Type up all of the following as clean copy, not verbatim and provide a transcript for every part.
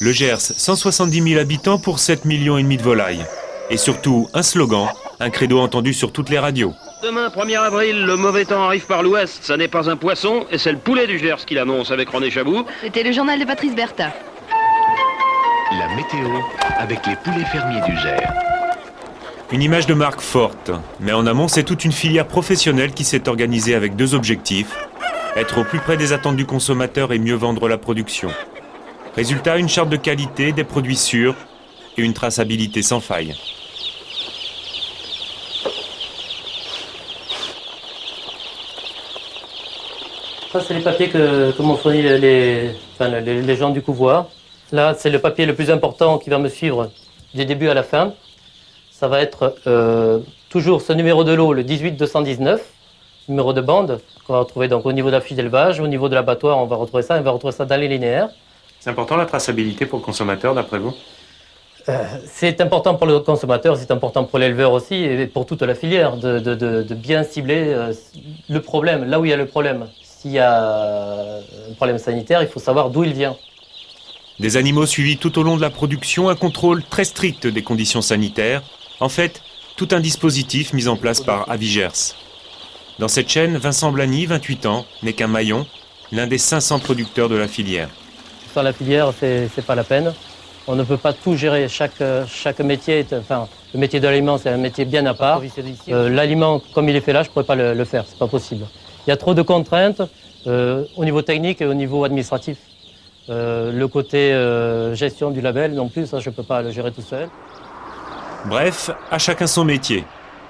Le Gers, 170 000 habitants pour 7,5 millions de volailles. Et surtout, un slogan, un credo entendu sur toutes les radios. Demain, 1er avril, le mauvais temps arrive par l'ouest. Ça n'est pas un poisson, et c'est le poulet du Gers qui l'annonce avec René Chabou. C'était le journal de Patrice Bertha. La météo avec les poulets fermiers du Gers. Une image de marque forte, mais en amont, c'est toute une filière professionnelle qui s'est organisée avec deux objectifs. Être au plus près des attentes du consommateur et mieux vendre la production. Résultat, une charte de qualité, des produits sûrs et une traçabilité sans faille. Ça, c'est les papiers que m'ont fourni les gens du couvoir. Là, c'est le papier le plus important qui va me suivre du début à la fin. Ça va être toujours ce numéro de lot, le 18219, numéro de bande, qu'on va retrouver donc au niveau de la fiche d'élevage. Au niveau de l'abattoir, on va retrouver ça dans les linéaires. C'est important la traçabilité pour le consommateur, d'après vous ? C'est important pour le consommateur, c'est important pour l'éleveur aussi et pour toute la filière de bien cibler le problème, là où il y a le problème. S'il y a un problème sanitaire, il faut savoir d'où il vient. Des animaux suivis tout au long de la production, un contrôle très strict des conditions sanitaires. En fait, tout un dispositif mis en place par Avigers. Dans cette chaîne, Vincent Blany, 28 ans, n'est qu'un maillon, l'un des 500 producteurs de la filière. Sans la filière, c'est pas la peine. On ne peut pas tout gérer. Chaque métier, le métier de l'aliment, c'est un métier bien à part. L'aliment, comme il est fait là, je ne pourrais pas le faire, c'est pas possible. Il y a trop de contraintes au niveau technique et au niveau administratif. Le côté gestion du label non plus, ça je ne peux pas le gérer tout seul. Bref, à chacun son métier.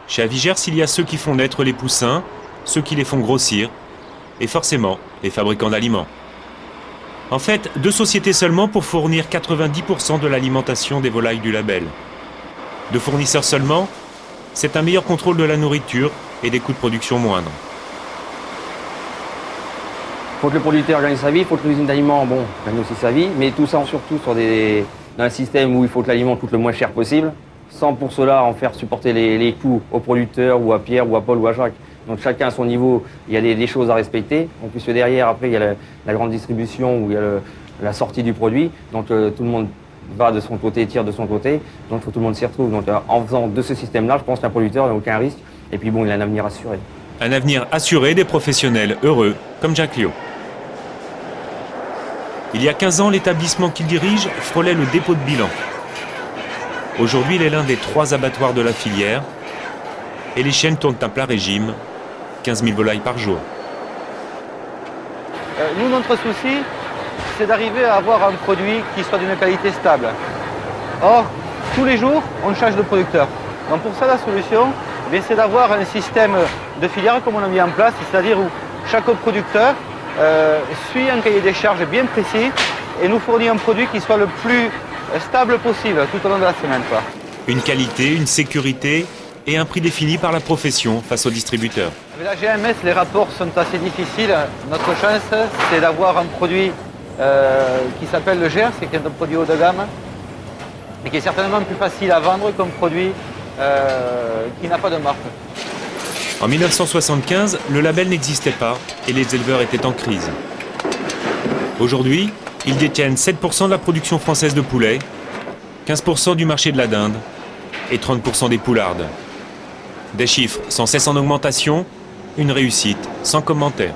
Chez Avigers, il y a ceux qui font naître les poussins, ceux qui les font grossir, et forcément les fabricants d'aliments. En fait, 2 sociétés seulement pour fournir 90% de l'alimentation des volailles du label. 2 fournisseurs seulement, c'est un meilleur contrôle de la nourriture et des coûts de production moindres. Il faut que le producteur gagne sa vie, il faut que l'usine d'aliments gagne aussi sa vie, mais tout ça surtout dans un système où il faut que l'aliment coûte le moins cher possible, sans pour cela en faire supporter les coûts aux producteurs ou à Pierre ou à Paul ou à Jacques. Donc chacun à son niveau, il y a des choses à respecter. En plus derrière, après, il y a la grande distribution où il y a la sortie du produit. Donc tout le monde va de son côté, tire de son côté. Donc tout le monde s'y retrouve. Donc en faisant de ce système-là, je pense qu'un producteur n'a aucun risque. Et puis il a un avenir assuré. Un avenir assuré des professionnels heureux, comme Jacques Liot. Il y a 15 ans, l'établissement qu'il dirige frôlait le dépôt de bilan. Aujourd'hui, il est l'un des 3 abattoirs de la filière. Et les chaînes tournent à plein régime, 15 000 volailles par jour. Nous, notre souci, c'est d'arriver à avoir un produit qui soit d'une qualité stable. Or, tous les jours, on change de producteur. Donc pour ça, la solution, c'est d'avoir un système de filière comme on a mis en place, c'est-à-dire où chaque producteur suit un cahier des charges bien précis et nous fournit un produit qui soit le plus stable possible tout au long de la semaine. Une qualité, une sécurité et un prix défini par la profession face aux distributeurs. Avec la GMS, les rapports sont assez difficiles. Notre chance, c'est d'avoir un produit qui s'appelle le Gers, qui est un produit haut de gamme, et qui est certainement plus facile à vendre qu'un produit qui n'a pas de marque. En 1975, le label n'existait pas et les éleveurs étaient en crise. Aujourd'hui, ils détiennent 7% de la production française de poulet, 15% du marché de la dinde et 30% des poulardes. Des chiffres sans cesse en augmentation, une réussite sans commentaire.